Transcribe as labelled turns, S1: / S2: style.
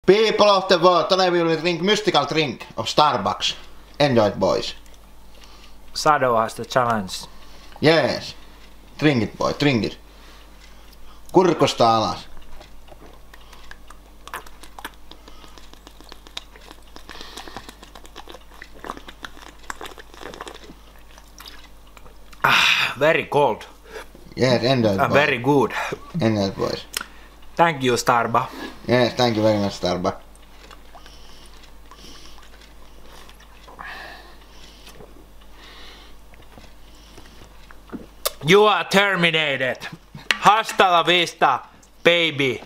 S1: People of the world, today we will drink mystical drink of Starbucks. Enjoy it, boys.
S2: Sado has the challenge.
S1: Yes. Drink it, boy, drink it. Kurkusta alas.
S2: Very cold.
S1: Yes, enjoy it, boy.
S2: Very good.
S1: Enjoy it, boys.
S2: Thank you, Starba.
S1: Yes, thank you very much, Starbucks.
S2: You are terminated. Hasta la vista, baby.